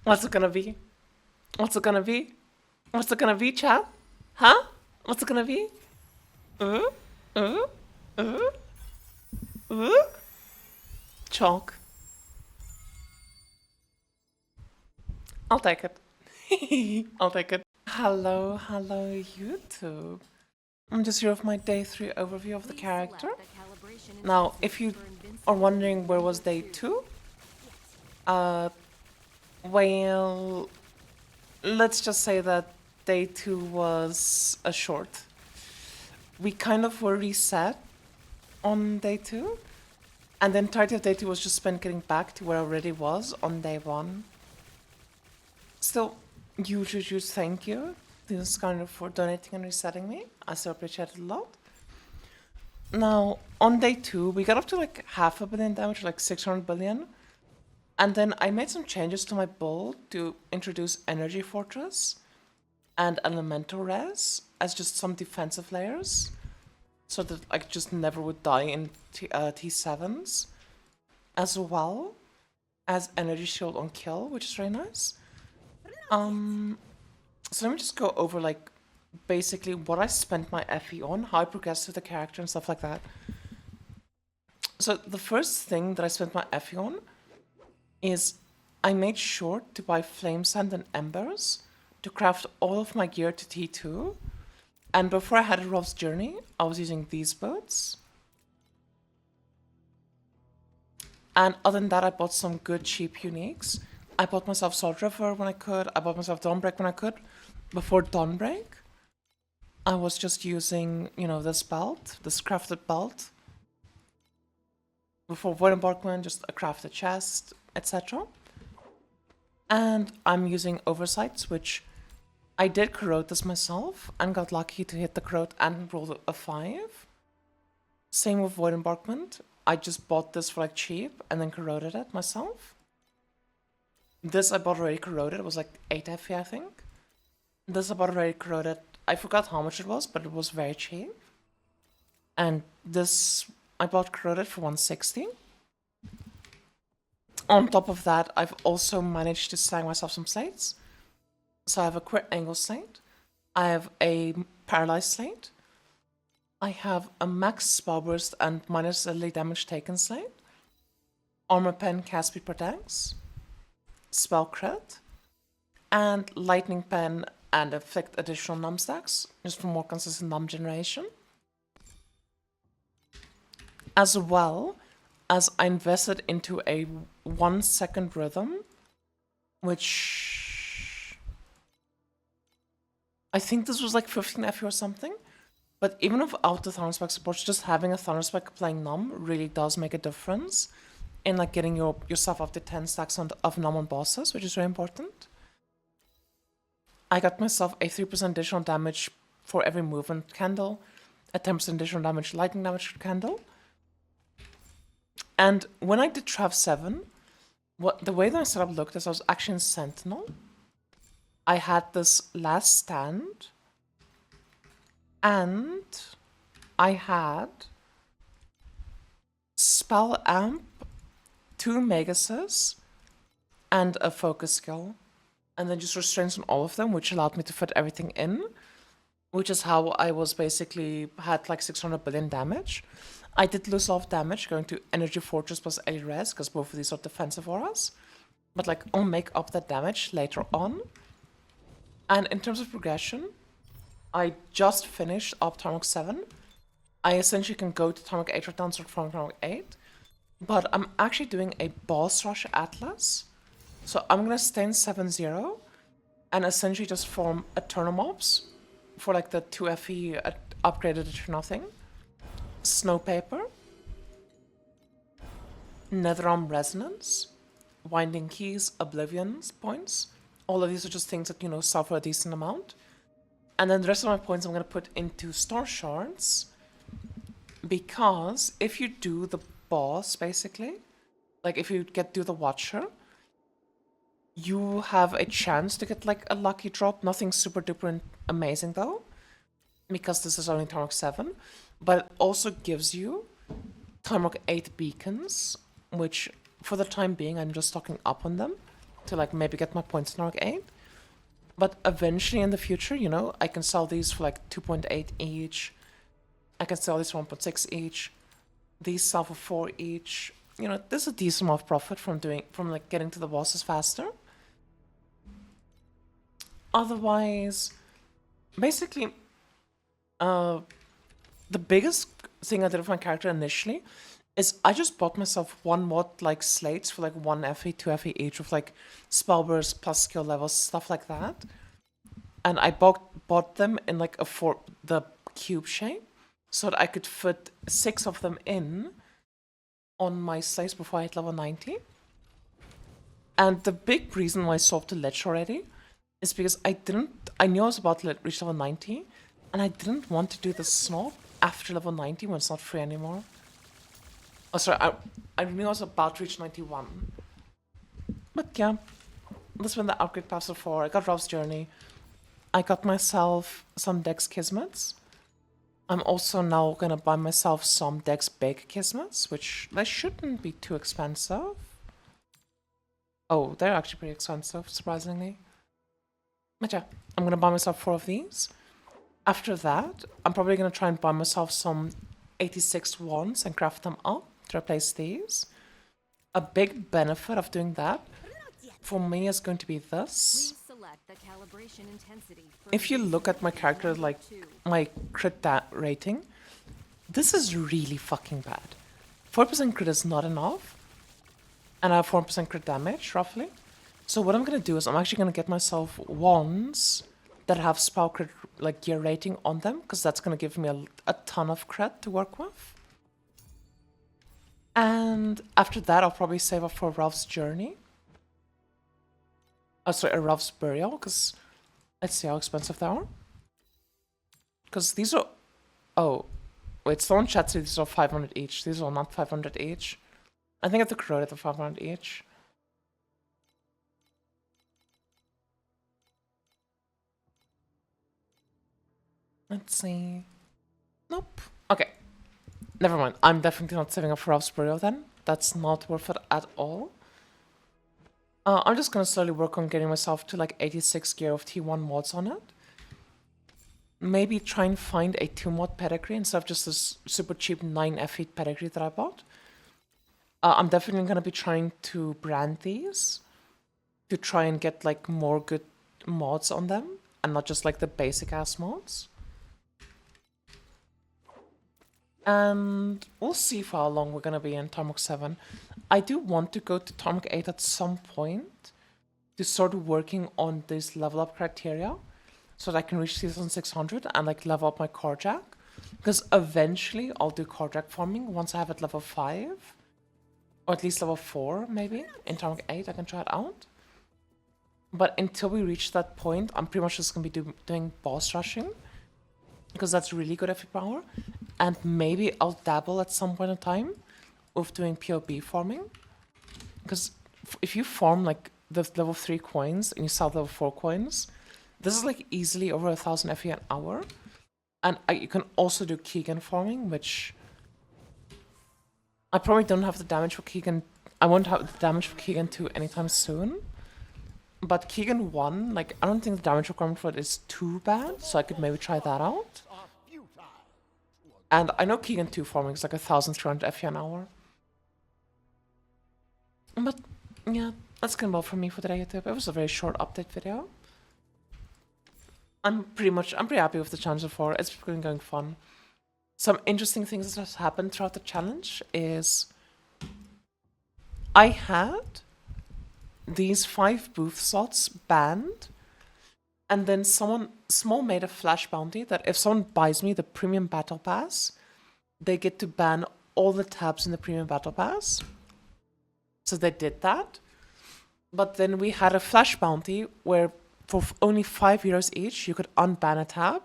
What's it gonna be? What's it gonna be? What's it gonna be, chat? Huh? What's it gonna be? Uh? Uh? Uh? Uh? Chalk. I'll take it. I'll take it. Hello, hello, YouTube. I'm just here with my day 3 overview of the character. Now, if you are wondering where was day 2, uh, well, let's just say that day 2 was a short. We kind of were reset on day 2, and the entirety of day 2 was just spent getting back to where I already was on day 1. Still, huge thank you to Skyner for donating and resetting me. I so appreciate it a lot. Now, on day 2, we got up to like half a billion damage, like 600 billion. And then I made some changes to my build to introduce Energy Fortress and Elemental Res as just some defensive layers, so that I just never would die in T7s, as well as Energy Shield on kill, which is very nice. So let me just go over like basically what I spent my FE on, how I progressed with the character and stuff like that. So the first thing that I spent my FE on is I made sure to buy flame sand and embers to craft all of my gear to T2. And before I had a Rob's Journey, I was using these boats. And other than that, I bought some good cheap uniques. I bought myself Salt River when I could. I bought myself Dawnbreak when I could. Before Dawnbreak, I was just using, you know, this belt, this crafted belt. Before Void Embarkment, just a crafted chest, etc. And I'm using Oversights, which I did corrode this myself and got lucky to hit the corrode and roll a 5. Same with Void Embarkment. I just bought this for like cheap and then corroded it myself. This I bought already corroded. It was like 8 FE, I think. This I bought already corroded. I forgot how much it was, but it was very cheap. And this I bought corroded for 160. On top of that, I've also managed to snag myself some slates. So I have a crit angle slate. I have a paralyzed slate. I have a max spell burst and minus early damage taken slate. Armor pen, cast speed protects. Spell crit. And lightning pen and afflict additional num stacks, just for more consistent num generation. As well as I invested into a 1 second rhythm, which I think this was like 15 FE or something. But even without the Thunderspike support, just having a Thunderspike playing Num really does make a difference in like getting yourself up to 10 stacks of Num on bosses, which is very important. I got myself a 3% additional damage for every movement candle, a 10% additional damage lightning damage candle. And when I did Trav 7, the way that my setup looked is I was actually in Sentinel. I had this last stand, and I had Spell Amp, 2 Megasis, and a Focus Skill. And then just restraints on all of them, which allowed me to fit everything in. Which is how I was basically had like 600 billion damage. I did lose a lot of damage going to Energy Fortress plus Ellie Res, because both of these are defensive auras. But like, I'll make up that damage later on. And in terms of progression, I just finished up Tarmok 7. I essentially can go to Tarmok 8 right now and start from Tarmok 8. But I'm actually doing a boss rush Atlas. So I'm gonna stay in 7-0 and essentially just form Eternal Mobs for like the 2 FE upgraded Eternal thing. Snow Paper. Netherrealm Resonance. Winding Keys, Oblivion's points. All of these are just things that, you know, suffer a decent amount. And then the rest of my points I'm going to put into Star Shards. Because if you do the boss, basically, like if you do the Watcher, you have a chance to get like a lucky drop. Nothing super duper amazing though, because this is only Tarmok 7. But it also gives you Tarmok 8 beacons, which for the time being I'm just stocking up on them. to like maybe get my points in Arc 8. But eventually in the future, you know, I can sell these for like 2.8 each. I can sell these for 1.6 each. These sell for 4 each. You know, there's a decent amount of profit from like getting to the bosses faster. Otherwise, basically, the biggest thing I did with my character initially is I just bought myself one mod like slates for like 1 FE, 2 FE each with like spell burst plus skill levels, stuff like that. And I bought them in like the cube shape so that I could fit 6 of them in on my slates before I hit level 90. And the big reason why I solved the ledge already is because I knew I was about to reach level 90, and I didn't want to do the snob after level 90 when it's not free anymore. Oh, sorry, I knew I was about to reach 91. But yeah, this when the upgrade paths are for. I got Ralph's Journey. I got myself some Dex Kismets. I'm also now gonna buy myself some Dex Big Kismets, which they shouldn't be too expensive. Oh, they're actually pretty expensive, surprisingly. But yeah, I'm gonna buy myself 4 of these. After that, I'm probably gonna try and buy myself some 86 wands and craft them up to replace these. A big benefit of doing that for me is going to be this. If you look at my character, like my crit rating, this is really fucking bad. 4% crit is not enough, and I have 4% crit damage, roughly. So what I'm gonna do is I'm actually gonna get myself wands that have spell crit like gear rating on them, because that's gonna give me a ton of crit to work with. And after that, I'll probably save up for Ralph's Journey. Oh, sorry, a Ralph's Burial, because let's see how expensive they are. Because these are... Oh, wait, someone chat said these are 500 each. These are not 500 each. I think I have to corrode it to 500 each. Let's see. Nope. Okay. Never mind. I'm definitely not saving up for Ralph's Burial then. That's not worth it at all. I'm just gonna slowly work on getting myself to like 86 gear of T1 mods on it. Maybe try and find a 2 mod pedigree instead of just this super cheap 9 FE pedigree that I bought. I'm definitely gonna be trying to brand these to try and get like more good mods on them and not just like the basic ass mods. And we'll see for how long we're gonna be in Tarmok 7. I do want to go to Tarmok 8 at some point to start working on this level up criteria so that I can reach 3600 and like level up my Carjack. Because eventually I'll do Carjack farming once I have it level 5. Or at least level 4 maybe. In Tarmok 8 I can try it out. But until we reach that point, I'm pretty much just gonna be doing boss rushing. Because that's really good FP power. And maybe I'll dabble at some point in time with doing POB farming. Because if you farm like the level 3 coins and you sell level 4 coins, this is like easily over 1000 FE an hour. And you can also do Keegan farming, which I probably don't have the damage for Keegan. I won't have the damage for Keegan 2 anytime soon. But Keegan 1, like, I don't think the damage requirement for it is too bad, so I could maybe try that out. And I know Keegan 2 farming is like 1300 FE an hour. But, yeah, that's gonna be all from me for today, YouTube. It was a very short update video. I'm pretty happy with the challenge so far. It's been going fun. Some interesting things that has happened throughout the challenge is I had these 5 booth slots banned, and then Small made a flash bounty that if someone buys me the premium battle pass, they get to ban all the tabs in the premium battle pass. So they did that. But then we had a flash bounty where for only 5 euros each, you could unban a tab,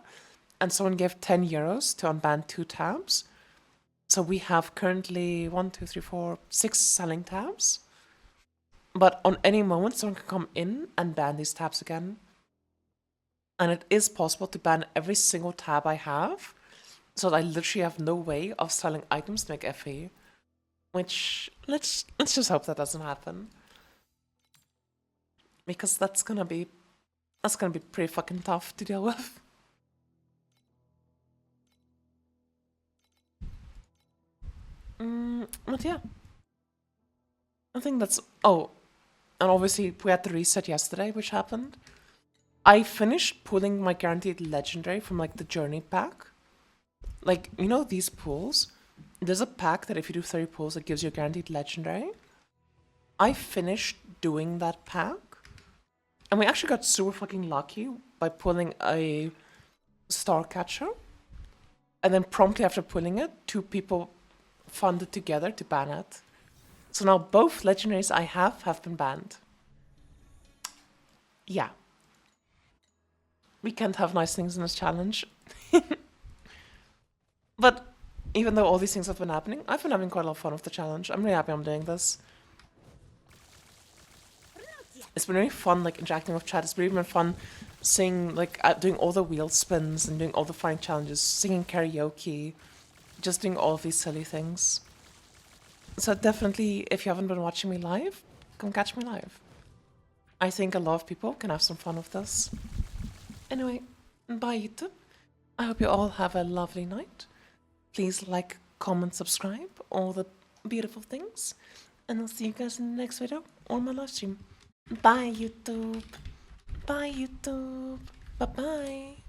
and someone gave 10 euros to unban 2 tabs. So we have currently 6 selling tabs. But on any moment, someone can come in and ban these tabs again. And it is possible to ban every single tab I have, so that I literally have no way of selling items to make FE. Which, let's just hope that doesn't happen. because that's gonna be pretty fucking tough to deal with. But yeah, I think that's... Oh, and obviously we had the reset yesterday, which happened. I finished pulling my guaranteed legendary from like the journey pack. Like, you know these pulls? There's a pack that if you do 30 pulls, it gives you a guaranteed legendary. I finished doing that pack, and we actually got super fucking lucky by pulling a star catcher. And then promptly after pulling it, 2 people funded together to ban it. So now both legendaries I have been banned. Yeah. We can't have nice things in this challenge. But even though all these things have been happening, I've been having quite a lot of fun with the challenge. I'm really happy I'm doing this. It's been really fun, like, interacting with chat. It's really been fun seeing, like, doing all the wheel spins and doing all the fun challenges, singing karaoke, just doing all of these silly things. So definitely, if you haven't been watching me live, come catch me live. I think a lot of people can have some fun with this. Anyway, bye YouTube. I hope you all have a lovely night. Please like, comment, subscribe, all the beautiful things. And I'll see you guys in the next video or my live stream. Bye YouTube. Bye YouTube. Bye bye.